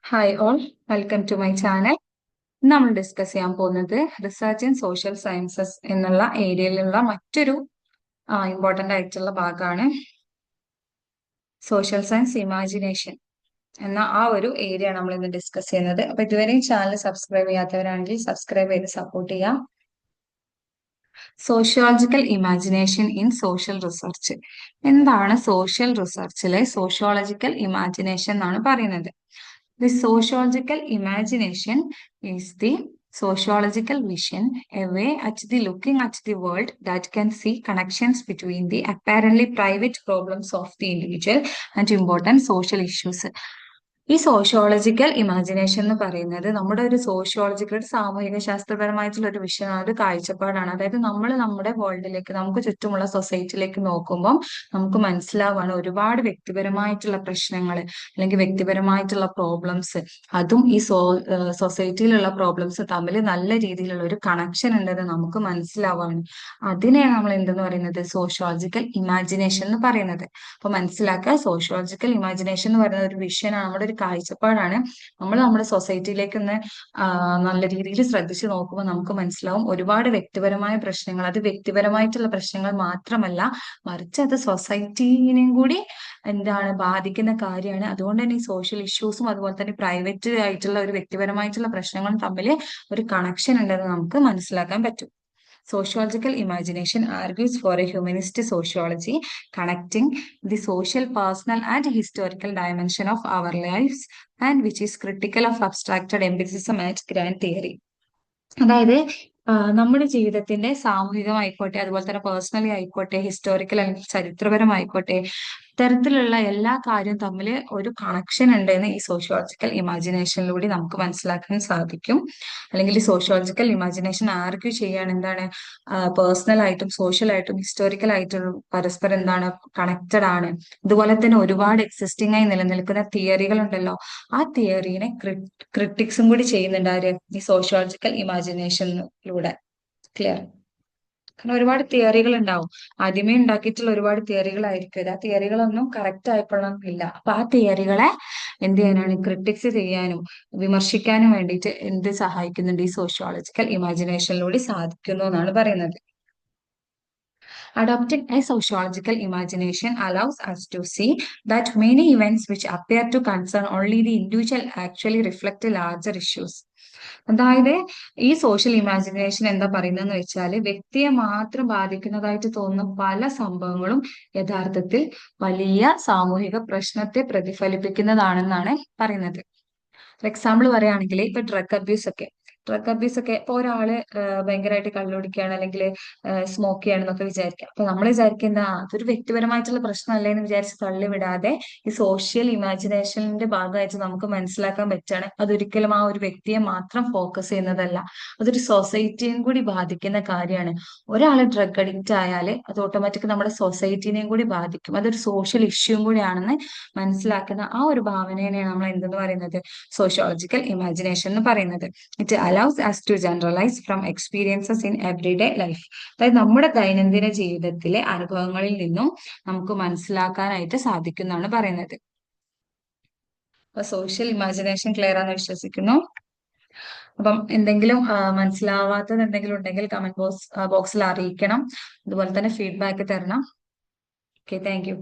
Hi all, welcome to my channel. നമ്മൾ discuss ചെയ്യാൻ പോകുന്നത് റിസർച്ച് ഇൻ സോഷ്യൽ സയൻസസ് എന്നുള്ള ഏരിയയിലുള്ള മറ്റൊരു ഇമ്പോർട്ടൻ്റ് ആയിട്ടുള്ള ഭാഗമാണ് സോഷ്യൽ സയൻസ് ഇമാജിനേഷൻ എന്ന ആ ഒരു ഏരിയ നമ്മൾ ഇന്ന് ഡിസ്കസ് ചെയ്യുന്നത്. അപ്പൊ ഇതുവരെയും ചാനൽ സബ്സ്ക്രൈബ് ചെയ്യാത്തവരാണെങ്കിൽ സബ്സ്ക്രൈബ് ചെയ്ത് സപ്പോർട്ട് ചെയ്യാം. Sociological imagination in social research. എന്താണ് സോഷ്യൽ റിസർച്ചിലെ സോഷ്യോളജിക്കൽ ഇമാജിനേഷൻ എന്നാണ് പറയുന്നത്. The sociological imagination is the sociological vision, a way at the looking at the world that can see connections between the apparently private problems of the individual and important social issues. ഈ sociological imagination എന്ന് പറയുന്നത് നമ്മുടെ ഒരു sociological സാമൂഹിക ശാസ്ത്രപരമായിട്ടുള്ള ഒരു വിഷയമാണ്, ഒരു കാഴ്ചപ്പാടാണ്. അതായത് നമ്മൾ നമ്മുടെ വേൾഡിലേക്ക്, നമുക്ക് ചുറ്റുമുള്ള സൊസൈറ്റിയിലേക്ക് നോക്കുമ്പോൾ നമുക്ക് മനസ്സിലാവാണ് ഒരുപാട് വ്യക്തിപരമായിട്ടുള്ള പ്രശ്നങ്ങൾ അല്ലെങ്കിൽ വ്യക്തിപരമായിട്ടുള്ള പ്രോബ്ലംസ്, അതും ഈ സൊസൈറ്റിയിലുള്ള പ്രോബ്ലംസ് തമ്മിൽ നല്ല രീതിയിലുള്ള ഒരു കണക്ഷൻ ഉണ്ടെന്ന് നമുക്ക് മനസ്സിലാവാണ്. അതിനെയാണ് നമ്മൾ എന്തെന്ന് പറയുന്നത് സോഷ്യോളജിക്കൽ ഇമാജിനേഷൻ എന്ന് പറയുന്നത്. അപ്പൊ മനസ്സിലാക്കുക, സോഷ്യോളജിക്കൽ ഇമാജിനേഷൻ എന്ന് പറയുന്ന ഒരു വിഷയമാണ്, നമ്മുടെ ഒരു കാഴ്ചപ്പാടാണ്. നമ്മൾ നമ്മുടെ സൊസൈറ്റിയിലേക്ക് ഒന്ന് നല്ല രീതിയിൽ ശ്രദ്ധിച്ചു നോക്കുമ്പോൾ നമുക്ക് മനസ്സിലാവും ഒരുപാട് വ്യക്തിപരമായ പ്രശ്നങ്ങൾ, അത് വ്യക്തിപരമായിട്ടുള്ള പ്രശ്നങ്ങൾ മാത്രമല്ല മറിച്ച് അത് സൊസൈറ്റീനെയും കൂടി ബാധിക്കുന്ന കാര്യമാണ്. അതുകൊണ്ട് തന്നെ ഈ സോഷ്യൽ ഇഷ്യൂസും അതുപോലെ തന്നെ പ്രൈവറ്റ് ആയിട്ടുള്ള ഒരു വ്യക്തിപരമായിട്ടുള്ള പ്രശ്നങ്ങളും തമ്മിൽ ഒരു കണക്ഷൻ ഉണ്ടെന്ന് നമുക്ക് മനസ്സിലാക്കാൻ പറ്റും. Sociological imagination argues for a humanist sociology connecting the social, personal, and historical dimension of our lives, and which is critical of abstracted empiricism and grand theory. അതായത് നമ്മുടെ ജീവിതത്തിന്റെ സാമൂഹികമായിക്കോട്ടെ, അതുപോലെ തന്നെ പേഴ്സണലി ആയിക്കോട്ടെ, ഹിസ്റ്റോറിക്കൽ അല്ലെങ്കിൽ ചരിത്രപരമായിക്കോട്ടെ, ഇത്തരത്തിലുള്ള എല്ലാ കാര്യവും തമ്മിൽ ഒരു കണക്ഷൻ ഉണ്ടെന്ന് ഈ സോഷ്യോളജിക്കൽ ഇമാജിനേഷനിലൂടെ നമുക്ക് മനസ്സിലാക്കാൻ സാധിക്കും. അല്ലെങ്കിൽ ഈ സോഷ്യോളജിക്കൽ ഇമാജിനേഷൻ ആർഗ്യൂ ചെയ്യാണ് എന്താണ് പേഴ്സണൽ ആയിട്ടും സോഷ്യൽ ആയിട്ടും ഹിസ്റ്റോറിക്കൽ ആയിട്ടും പരസ്പരം കണക്റ്റഡ് ആണ്. അതുപോലെ തന്നെ ഒരുപാട് എക്സിസ്റ്റിംഗ് ആയി നിലനിൽക്കുന്ന തിയറികൾ ഉണ്ടല്ലോ, ആ തിയറീനെ ക്രിട്ടിക്സും കൂടി ചെയ്യുന്നുണ്ട് ആര്, ഈ സോഷ്യോളജിക്കൽ ഇമാജിനേഷനിലൂടെ. ക്ലിയർ? കാരണം ഒരുപാട് തിയറികൾ ഉണ്ടാവും, ആദ്യമേ ഉണ്ടാക്കിയിട്ടുള്ള ഒരുപാട് തിയറികളായിരിക്കും, ആ തിയറികളൊന്നും കറക്റ്റ് ആയിക്കൊള്ളണമെന്നില്ല. അപ്പൊ ആ തിയറികളെ എന്ത് ചെയ്യാനാണ്, ക്രിട്ടിക്സ് ചെയ്യാനും വിമർശിക്കാനും വേണ്ടിയിട്ട് സഹായിക്കുന്നുണ്ട് ഈ സോഷ്യോളജിക്കൽ ഇമാജിനേഷനിലൂടെ സാധിക്കുന്നു എന്നാണ് പറയുന്നത്. Adopting a sociological imagination allows us to see that many events which appear to concern only the individual actually reflect larger issues. അതായത് ഈ സോഷ്യൽ ഇമാജിനേഷൻ എന്താ പറയുന്നതെന്ന് വെച്ചാൽ വ്യക്തിയെ മാത്രം ബാധിക്കുന്നതായിട്ട് തോന്നുന്ന പല സംഭവങ്ങളും യഥാർത്ഥത്തിൽ വലിയ സാമൂഹിക പ്രശ്നത്തെ പ്രതിഫലിപ്പിക്കുന്നതാണെന്നാണ് പറയുന്നത്. ഫോർ എക്സാമ്പിൾ പറയുകയാണെങ്കിൽ ഇപ്പൊ ഡ്രഗ് അബ്യൂസ് ഒക്കെ ഇപ്പൊ ഒരാള് ഭയങ്കരമായിട്ട് കള്ളുകുടിക്കുകയാണ് അല്ലെങ്കിൽ സ്മോക്ക് ചെയ്യണമെന്നൊക്കെ വിചാരിക്കാം. അപ്പൊ നമ്മൾ വിചാരിക്കുന്ന അതൊരു വ്യക്തിപരമായിട്ടുള്ള പ്രശ്നമല്ലേ എന്ന് വിചാരിച്ച് തള്ളിവിടാതെ ഈ സോഷ്യൽ ഇമാജിനേഷന്റെ ഭാഗമായിട്ട് നമുക്ക് മനസ്സിലാക്കാൻ പറ്റുകയാണ് അതൊരിക്കലും ആ ഒരു വ്യക്തിയെ മാത്രം ഫോക്കസ് ചെയ്യുന്നതല്ല, അതൊരു സൊസൈറ്റിയും കൂടി ബാധിക്കുന്ന കാര്യമാണ്. ഒരാൾ ഡ്രഗ് അഡിക്റ്റ് ആയാൽ അത് ഓട്ടോമാറ്റിക് നമ്മുടെ സൊസൈറ്റിനെയും കൂടി ബാധിക്കും, അതൊരു സോഷ്യൽ ഇഷ്യൂ കൂടിയാണെന്ന് മനസ്സിലാക്കുന്ന ആ ഒരു ഭാവനേനെയാണ് നമ്മൾ എന്തെന്ന് പറയുന്നത് സോഷ്യോളജിക്കൽ ഇമാജിനേഷൻ എന്ന് പറയുന്നത്. It allows us to generalize from experiences in everyday life. അതായത് നമ്മുടെ ദൈനംദിന ജീവിതത്തിലെ അനുഭവങ്ങളിൽ നിന്നും നമുക്ക് മനസ്സിലാക്കാനായിട്ട് സാധിക്കുന്നതാണ് പറയുന്നത്. അപ്പൊ സോഷ്യൽ ഇമാജിനേഷൻ ക്ലിയർ ആണെന്ന് വിശ്വസിക്കുന്നു. അപ്പം എന്തെങ്കിലും മനസ്സിലാവാത്തത് എന്തെങ്കിലും ഉണ്ടെങ്കിൽ കമന്റ് ബോക്സിൽ അറിയിക്കണം, അതുപോലെ തന്നെ ഫീഡ്ബാക്ക് തരണം. Okay, thank you.